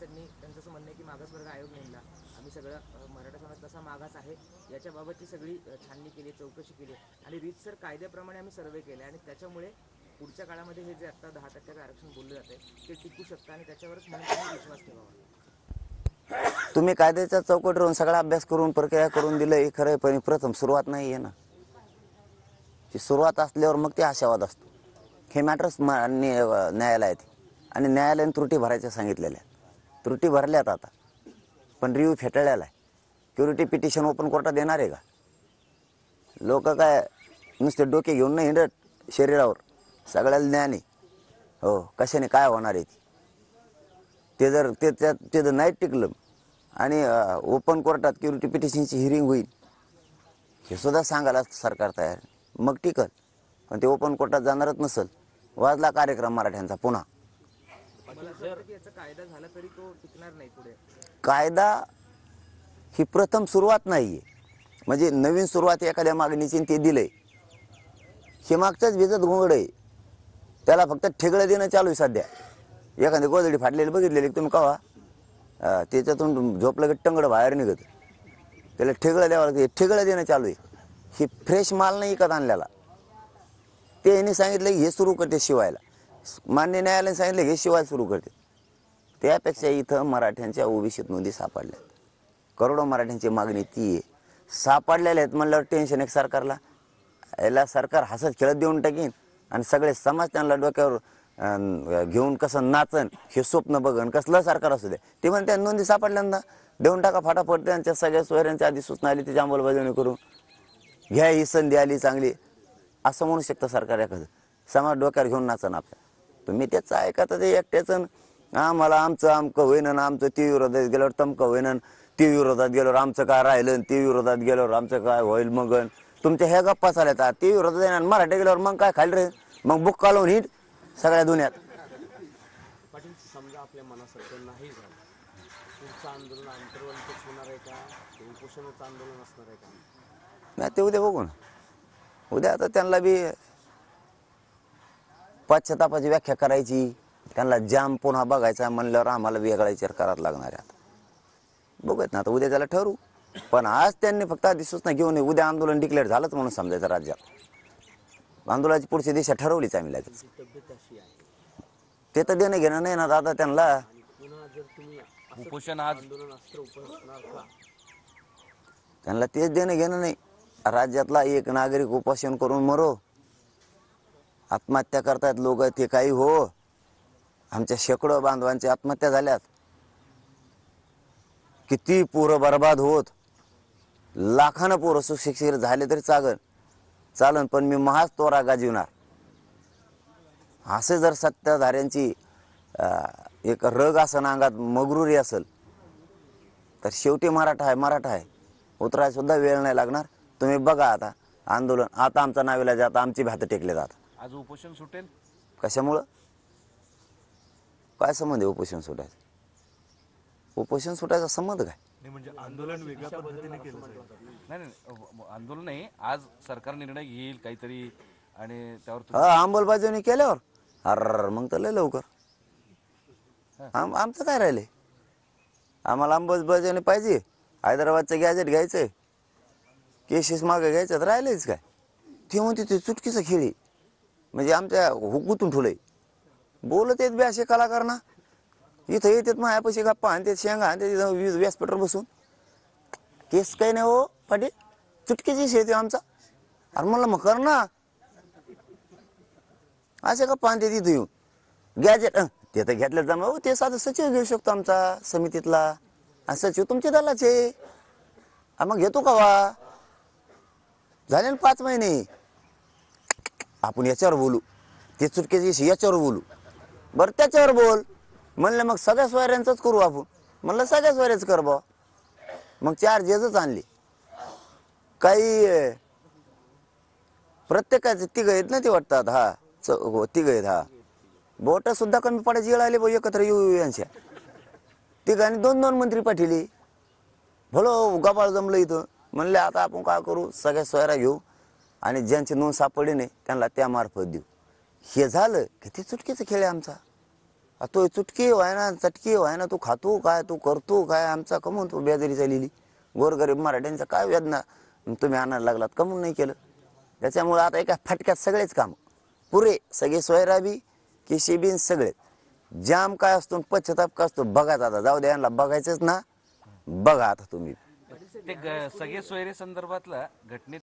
त्यांचं असं म्हणणं आहे की मागासवर्ग आयोग नेमला, आम्ही सगळं मराठा समाज तसा मागास आहे याच्याबाबतची सगळी छाननी केली, चौकशी केली आणि रीतसर कायद्याप्रमाणे आम्ही सर्वे केले आणि त्याच्यामुळे पुढच्या काळामध्ये हे जे आता 10% आरक्षण बोललं जाते ते टिकू शकतं आणि त्याच्यावरच म्हणून तुम्ही विश्वास ठेवावा. तुम्ही कायद्याच्या चौकट राहून सगळा अभ्यास करून प्रक्रिया करून दिलं हे खरं, पण प्रथम सुरुवात नाही आहे ना. ती सुरुवात असल्यावर मग ते आशावाद असतो. हे मॅटर्स न्यायालयात आणि न्यायालयाने त्रुटी भरायच्या सांगितलेल्या आहेत. त्रुटी भरल्यात आता, पण रिव्ह्यू फेटाळलेला आहे. क्युरिटी पिटिशन ओपन कोर्टात देणार आहे का? लोक काय नुसते डोके घेऊन नाही हिंडत शरीरावर, सगळ्याला ज्ञान आहे. हो, कशाने काय होणार आहे ते जर ते जर नाही टिकलं आणि ओपन कोर्टात क्युरिटी पिटिशनची हिअरिंग होईल हे सुद्धा सांगायला सरकार तयार, मग टिकल. पण ते ओपन कोर्टात जाणारच नसेल, वाजला कार्यक्रम मराठ्यांचा पुन्हा. याचा कायदा झाला तरी तो टिकणार नाही पुढे. कायदा ही प्रथम सुरुवात नाही आहे, म्हणजे नवीन सुरुवात एखाद्या मागणीची ते दिलंय, हे मागच्याच भिजत घोंगड आहे. त्याला फक्त ठेगळं देणं चालू आहे सध्या. एखादी गोदडी फाटलेली बघितलेली तुम्ही कवा, त्याच्यातून झोपलं की टंगड बाहेर निघत, त्याला ठेगळं द्यावं लागतं. ठेगळं देणं चालू आहे. ही फ्रेश माल नाही विकत आणलेला. ते यांनी सांगितलं की हे सुरू करते शिवायला, मान्य न्यायालयाने सांगितलं हे शिवाय सुरू करते. त्यापेक्षा इथं मराठ्यांच्या ओबीसीत नोंदी सापडल्यात, करोडो मराठ्यांची मागणी ती आहे. सापडलेल्या आहेत म्हणल्यावर टेन्शन एक सरकारला, याला सरकार हसत खेळत देऊन टाकीन आणि सगळे समाज त्यांना डोक्यावर घेऊन कसं नाचन हे स्वप्न बघन. कसलं सरकार असू दे, ते म्हणते नोंदी सापडल्यांदा देऊन टाका फटाफट. त्यांच्या सगळ्या सोयऱ्यांच्या आधी सूचना आली त्याची अंमलबजावणी करून घ्या, ही संधी आली चांगली असं म्हणू शकतं सरकार. एखादं समाज डोक्यावर घेऊन नाचन आपल्या. तुम्ही त्याचं ऐका तर ते एकट्याचं, आम्हाला आमचं आमकं होईन, आमचं ती विरोधात गेल्यावर तमकं होईन, ती विरोधात गेल्यावर आमचं काय राहिलं, ती विरोधात गेल्यावर आमचं काय होईल. मग तुमच्या ह्या गप्पा चालतात. ती विरोधात येणार, मराठी गेल्यावर मग काय खाली रे, मग बुक काढून हिट सगळ्या दुनियात. पाटील, समजा आपल्या मनासारखं नाही झालं, पुढचं आंदोलन आंतरवंतच होणार आहे का, उपोषणाचं आंदोलन असणार आहे का? नाही, ते उद्या बघू ना. उद्या आता त्यांना बी पश्चातापाची व्याख्या करायची, त्यांना जाम पुन्हा बघायचा म्हणल्यावर आम्हाला वेगळा विचार करावा लागणार आहे. आता बघूयात ना, आता उद्या त्याला ठरवू. पण आज त्यांनी फक्त आधी सूचना घेऊन उद्या आंदोलन डिक्लेअर झालंच म्हणून समजायचं. राज्यात आंदोलनाची पुढची दिशा ठरवलीच आम्ही लगेच. ते तर देणं घेणं नाही ना दादा त्यांना. उपोषण आज आंदोलन उपोषणार का? त्यांना तेच देणं घेणं नाही. राज्यातला एक नागरिक उपोषण करून मरो, आत्महत्या करतायत लोक, ते काही हो. आमच्या शेकडो बांधवांची आत्महत्या झाल्यात. किती पोरं बर्बाद होत, लाखानं पोरं सुशिक्षित झाले तरी चालन, पण मी महाच तोरा गाजविणार. असे जर सत्ताधाऱ्यांची एक रग असन अंगात, मगरुरी असेल, तर शेवटी मराठा आहे. उतरायला सुद्धा वेळ नाही लागणार. तुम्ही बघा आता आंदोलन, आता आमचा नावेला जात, आमची भात टेकले जात. आज उपोषण सुटेल कशामुळं? काय संबंध आहे उपोषण सुटायचं? उपोषण सुटायचा संबंध काय? म्हणजे आंदोलन वेगळ्या पद्धतीने केलं जाईल. नाही, आंदोलन नाही. आज सरकार निर्णय घेईल काहीतरी आणि त्यावर अंमलबजावणी केल्यावर अर मग तर लय लवकर. आमचं काय राहिलंय? आम्हाला अंमलबजावणी पाहिजे. हैदराबादचं गॅजेट घ्यायचंय, केसेस मागे घ्यायचं, तर राहिलंच काय? ते म्हणते ते चुटकीचं खेळी, म्हणजे आमच्या हुकूतून ठुलंय. बोलत येत बी असे कलाकार ना, इथं येतात मायापाशी गप्पा आणते, शेंगा आणते तिथं व्यासपीठावर बसून. केस काही नाही हो पाटील, चुटकीची शेती आमचा. अरे म्हणलं मग कर ना, असे गप्पा आणते तिथं येऊन. गॅजेट ते तर घेतलं जमा हो, ते साधं सचिव घेऊ शकतो आमचा समितीतला, आणि सचिव तुमच्या दलाचे. मग घेतो का वा? झाले ना 5 महिने. आपण याच्यावर बोलू, ते चुटकीची याच्यावर बोलू. बरं त्याच्यावर बोल म्हणलं, मग सगळ्या सोयऱ्यांचंच करू आपण. म्हणलं सगळ्या सोयऱ्याच कर बा. मग 4 जजच आणले. काही प्रत्येकाचे 3 आहेत ना, ते वाटतात. हा 3 आहेत. हा बोट सुद्धा कमी पडायची वेळ आली एकत्र येऊ यांच्या. 3 2 मंत्री पाठिली. भलो गबाळ जमलं इथं. म्हणले आता आपण काय करू, सगळ्या सोयरा घेऊ आणि ज्यांची नोंद सापडली नाही त्यांना त्यामार्फत देऊ. हे झालं की ते चुटकीचं खेळ आहे आमचा. तो चुटकी व्हाय ना चटकी व्हाय ना, तू खातो काय, तू करतो काय, आमचा कमवून तू बेजारी चाललेली गोरगरीब मराठ्यांचा काय वेदना तुम्ही आणायला लागलात, कमून नाही केलं. त्याच्यामुळे आता एका फटक्यात सगळेच काम पुरे, सगळे सोयराबी केशीबीन सगळे जाम काय असतो पश्चाताप काय असतो बघा. आता जाऊ द्या, यांना बघायचंच ना, बघा आता तुम्ही. ते सगळे सोयरे संदर्भातला घटनेत